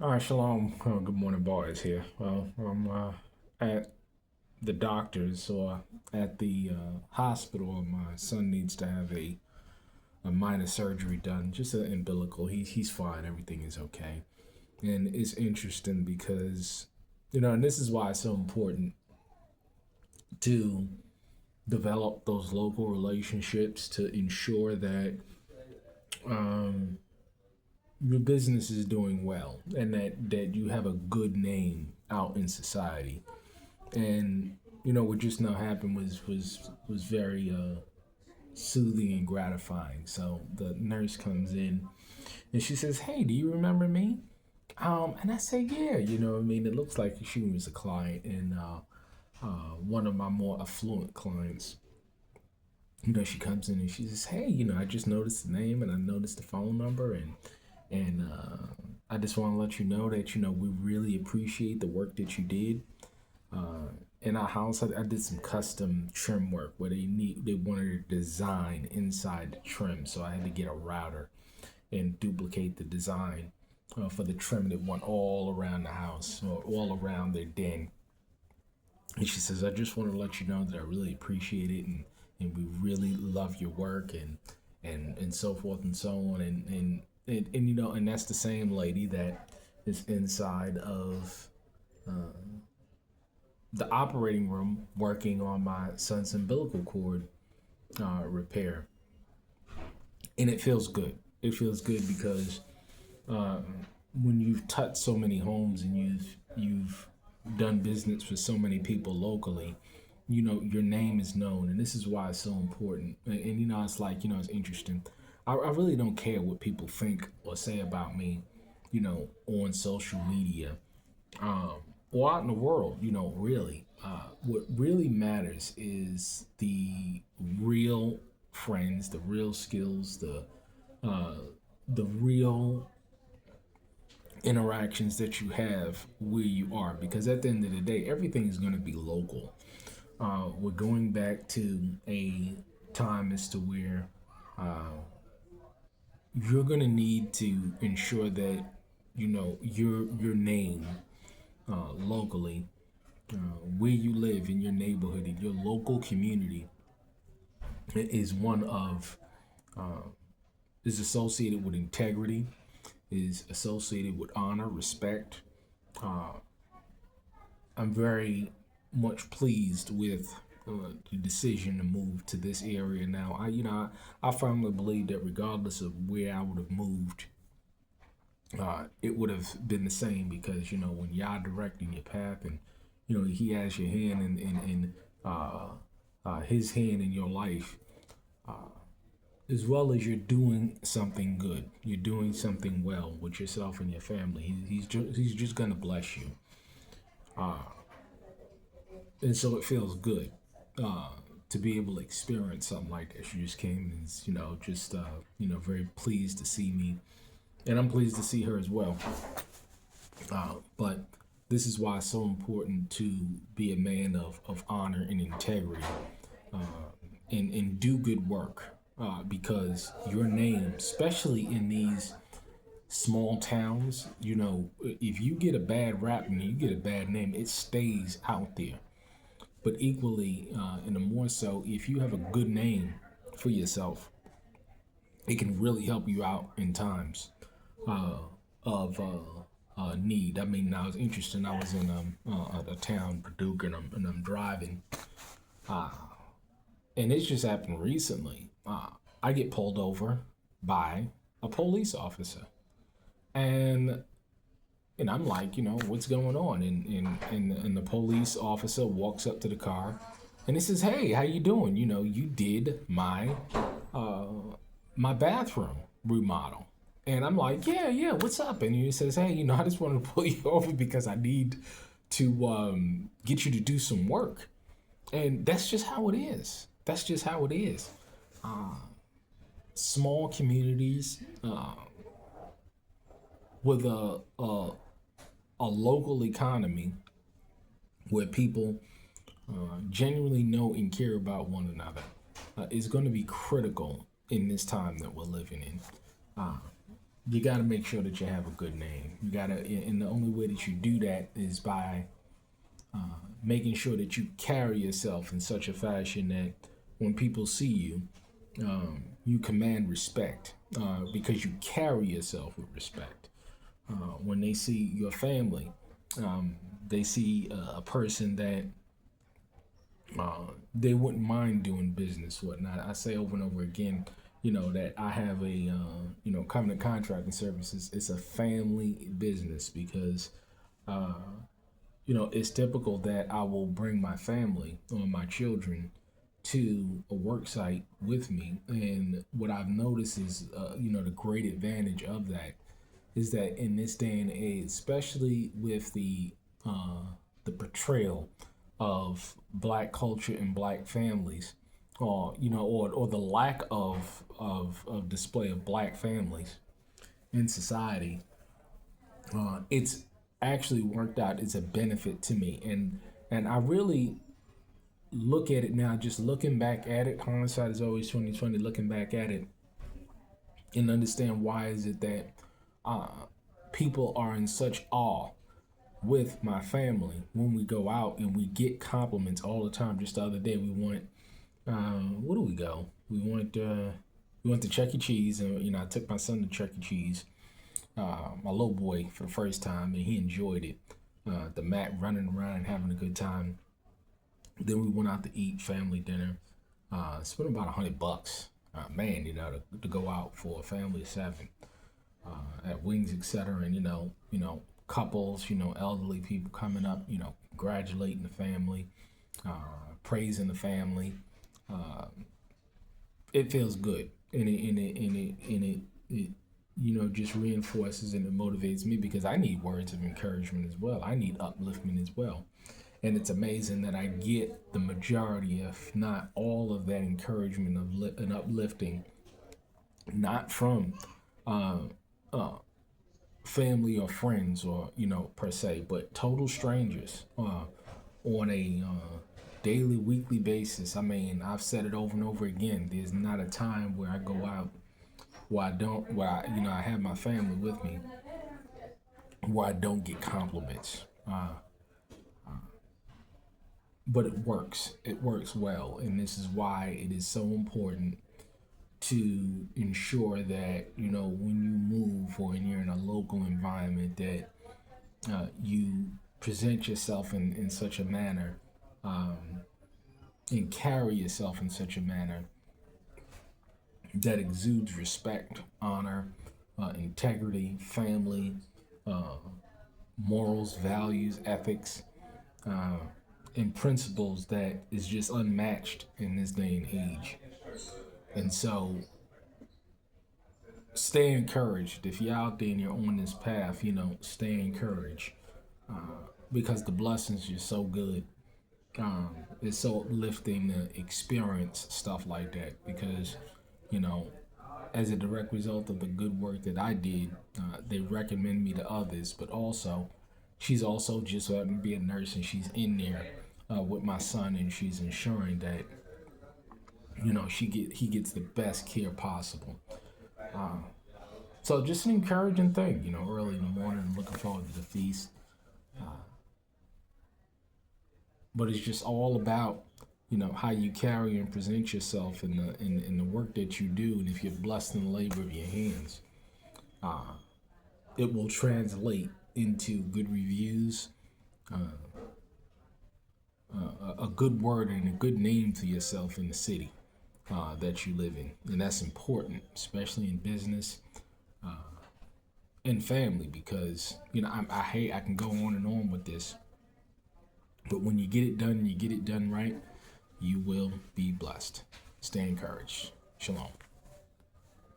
All right, Shalom. Good morning, boys. Here. Well, I'm at the doctor's or at the hospital. My son needs to have a minor surgery done, just an umbilical. He's fine. Everything is okay. And it's interesting because, and this is why it's so important to develop those local relationships to ensure that um, your business is doing well and that you have a good name out in society. And what just now happened was very soothing and gratifying. So the nurse comes in and she says, "Hey, do you remember me?" And I say, "Yeah, what I mean, it looks like she was a client and one of my more affluent clients." She comes in and she says, "Hey, I just noticed the name and I noticed the phone number and I just want to let you know that we really appreciate the work that you did in our house. I did some custom trim work where they wanted to design inside the trim, so I had to get a router and duplicate the design for the trim that went all around the house or all around their den." And she says, "I just want to let you know that I really appreciate it and we really love your work and so forth and so on." And that's the same lady that is inside of the operating room working on my son's umbilical cord repair. And it feels good. It feels good because uh, when you've touched so many homes and you've done business with so many people locally, your name is known, and this is why it's so important. And it's like it's interesting. I really don't care what people think or say about me, on social media or out in the world. Really, what really matters is the real friends, the real skills, the real interactions that you have where you are, because at the end of the day everything is going to be local. We're going back to a time as to where you're going to need to ensure that your name locally, where you live in your neighborhood, in your local community, is one of is associated with integrity, is associated with honor, respect. I'm very much pleased with the decision to move to this area now. I firmly believe that regardless of where I would have moved, it would have been the same, because when y'all directing your path and he has your hand in his hand in your life, as well as you're doing something good, you're doing something well with yourself and your family. He's just gonna bless you, and so it feels good to be able to experience something like this. You just came and just very pleased to see me, and I'm pleased to see her as well. But this is why it's so important to be a man of honor and integrity, and do good work, because your name, especially in these small towns, if you get a bad rap and you get a bad name, it stays out there. But equally, and the more so, if you have a good name for yourself, it can really help you out in times of need. I mean, I was interested. I was in a town, Paducah, and I'm driving, and it's just happened recently. I get pulled over by a police officer, and I'm like, what's going on? And the police officer walks up to the car, and he says, "Hey, how you doing? You did my bathroom remodel." And I'm like, "Yeah, yeah, what's up?" And he says, "Hey, I just wanted to pull you over because I need to get you to do some work." And that's just how it is. That's just how it is. Small communities with a local economy where people genuinely know and care about one another is going to be critical in this time that we're living in. you got to make sure that you have a good name. You got to, and the only way that you do that is by making sure that you carry yourself in such a fashion that when people see you, you command respect because you carry yourself with respect. When they see your family, they see a person that they wouldn't mind doing business with. And I say over and over again, that I have a, covenant contracting services. It's a family business because, it's typical that I will bring my family or my children to a work site with me. And what I've noticed is, the great advantage of that is that in this day and age, especially with the portrayal of black culture and black families, or the lack of display of black families in society, it's actually worked out as a benefit to me, and I really look at it now, just looking back at it. Hindsight is always 2020. Looking back at it and understand why is it that people are in such awe with my family when we go out and we get compliments all the time. Just the other day, we went. Where do we go? We went to Chuck E. Cheese, and I took my son to Chuck E. Cheese, my little boy, for the first time, and he enjoyed it. The Matt running around and having a good time. Then we went out to eat family dinner. Spent about $100. Man, to go out for a family of 7 at Wings, etc. And couples, elderly people coming up, congratulating the family, praising the family. It feels good, and it just reinforces and it motivates me because I need words of encouragement as well. I need upliftment as well. And it's amazing that I get the majority, if not all, of that encouragement and uplifting, not from family or friends or per se, but total strangers on a daily, weekly basis. I mean, I've said it over and over again. There's not a time where I go out I have my family with me where I don't get compliments. But it works. It works well, and this is why it is so important to ensure that when you move or when you're in a local environment that you present yourself in such a manner, and carry yourself in such a manner that exudes respect, honor, integrity, family, morals, values, ethics, and principles that is just unmatched in this day and age. And so stay encouraged. If you're out there and you're on this path, stay encouraged because the blessings are so good. It's so uplifting to experience stuff like that because, as a direct result of the good work that I did, they recommend me to others, but also she's also just having to be a nurse and she's in there with my son and she's ensuring that, he gets the best care possible. So just an encouraging thing, early in the morning, I'm looking forward to the feast. But it's just all about, how you carry and present yourself in the work that you do. And if you're blessed in the labor of your hands, it will translate into good reviews, a good word and a good name for yourself in the city that you live in. And that's important, especially in business and family, because, I can go on and on with this. But when you get it done and you get it done right, you will be blessed. Stay encouraged. Shalom.